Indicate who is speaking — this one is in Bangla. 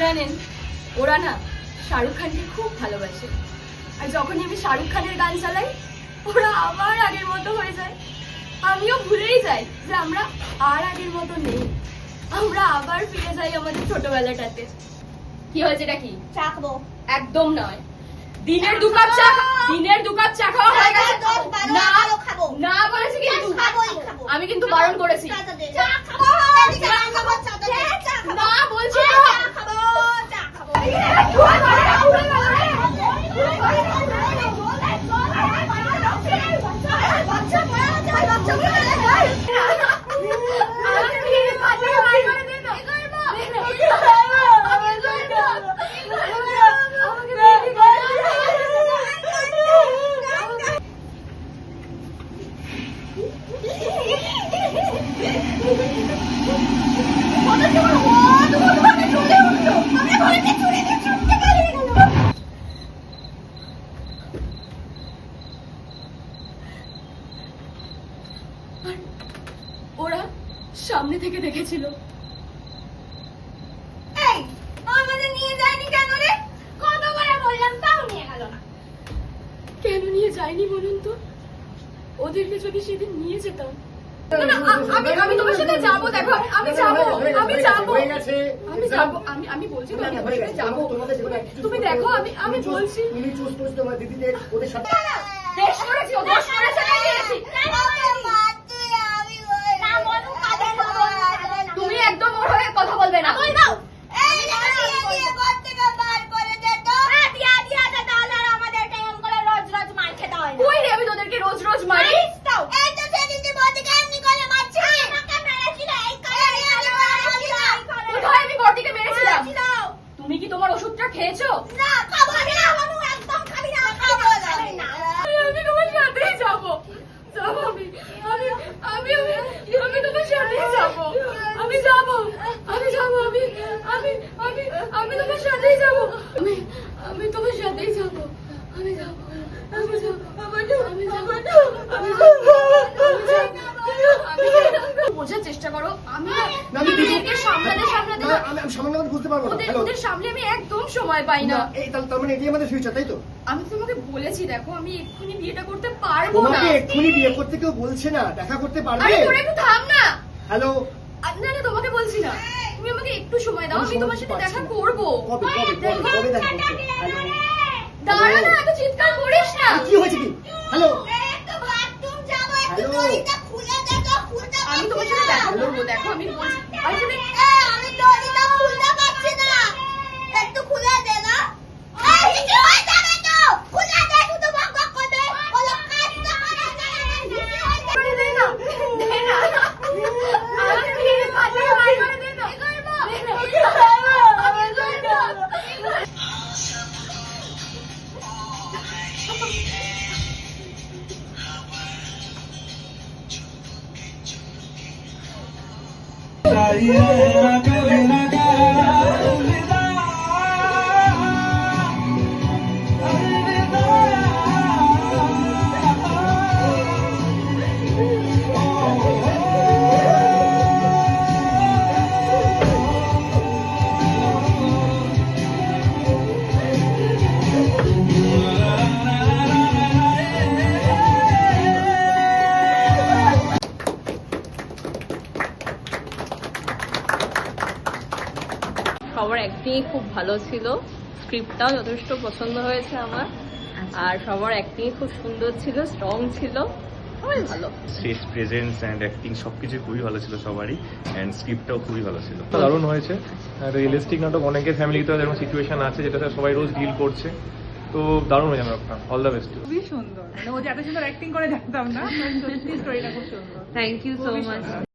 Speaker 1: জানেন ওরা না শাহরুখ খানকে খুব ভালোবাসে, আর যখনই আমি শাহরুখ খানের গান চালাই ওরা আবার আগের মতো হয়ে যায়। আমিও ভুলেই যাই যে আমরা আর আগের মতো নেই, আমরা আবার ফিরে যাই আমাদের ছোটবেলাটাতে। কি হয়েছে এটা কি?
Speaker 2: চা খাবো।
Speaker 1: একদম নয়, দিনের দু কাপ চা, দিনের দু কাপ চা খাওয়া হয়ে গেছে। না
Speaker 2: খাবো
Speaker 1: না বলেছি কিন্তু,
Speaker 2: খাবোই খাবো।
Speaker 1: আমি কিন্তু বারণ করেছি।
Speaker 2: চা খাবো,
Speaker 1: না বলছি
Speaker 2: চা খাবো, চা খাবো।
Speaker 1: ওরা সামনে থেকে দেখেছিল।
Speaker 2: এই আমাদের নিয়ে যায়নি কেন রে? কতবার বললাম তাও নিয়ে গেল না।
Speaker 1: কেন নিয়ে যায়নি বলুন তো? ওদেরকে যদি সেদিন নিয়ে যেতাম। আমি তোমার সাথে যাবো, দেখো আমি যাবো, আমি যাবো, আমি যাবো, আমি বলছি তো আমি তোমার সাথে যাবো। তুমি দেখো আমি বলছি
Speaker 3: তুমি চুজ করছো তোমার দিদিদের ওদের সাথে।
Speaker 1: বেশ করেছি, ও দোষ করেছে তাই দিয়েছি। তুমি একদম ওর হয়ে কথা বলবে না। কই রে আমি তোদেরকে রোজ রোজ মারি? কোথায় আমি বড়দিকে মেরেছিলাম? তুমি কি তোমার ওষুধটা খেয়েছো? আমি তোমার সাথেই যাবো, যাবো আমি তোমার সাথেই যাবো, আমি যাবো, আমি যাবো, আমি তোমার সাথেই যাবো, আমি তোমার সাথেই যাবো, আমি যাবো, আমি যাবো, বোঝার চেষ্টা করো। আমি ওদেরকে সামলাতে
Speaker 3: আমি বুঝতে পারবো না।
Speaker 1: ওদের সামনে আমি একদম সময় পাই না।
Speaker 3: এই তার মানে এটাই আমাদের ফিউচার, তাই তো?
Speaker 1: আমি তোমাকে বলেছি দেখো আমি এক্ষুনি বিয়েটা করতে পারবো না।
Speaker 3: তোমাকে এক্ষুনি বিয়ে করতে কেউ বলছে না, দেখা করতে পারবে।
Speaker 1: আরে তোরা একটু থাম না।
Speaker 3: হ্যালো,
Speaker 1: না না তোমাকে বলছি না, তুমি আমাকে একটু সময় দাও, আমি তোমার সাথে দেখা করবো।
Speaker 3: কবে দেখা করছো? হ্যালো,
Speaker 1: দাঁড়া না, এত চিৎকার করিস না।
Speaker 3: কি হয়েছে কি? হ্যালো,
Speaker 1: আমি তোমার সাথে দেখা করবো, দেখো আমি বলছি। আরে তুমি দে না, দে না। আমাকে প্লিজ পাশে বার করে দে না।
Speaker 4: সবার অ্যাক্টিং খুব ভালো ছিল, স্ক্রিপ্টটাও যথেষ্ট পছন্দ হয়েছে আমার, আর সবার অ্যাক্টিং খুব সুন্দর ছিল, স্ট্রং ছিল, সবাই ভালো।
Speaker 5: স্টেজ প্রেজেন্স অ্যান্ড অ্যাক্টিং সবকিছু খুবই ভালো ছিল সবারই, অ্যান্ড স্ক্রিপ্টটাও খুবই ভালো ছিল।
Speaker 6: দারুণ হয়েছে। রিয়েলিস্টিক নাটক, অনেকের ফ্যামিলিতে এরকম সিচুয়েশন আছে যেটা সবাই রোজ ডিল করছে, তো দারুণ হয়েছে নাটকটা। All the best.
Speaker 7: খুবই সুন্দর, মানে ও যে এত সুন্দর অ্যাক্টিং করে জানতাম না, সত্যি স্টোরিটা খুব সুন্দর।
Speaker 4: Thank you so much.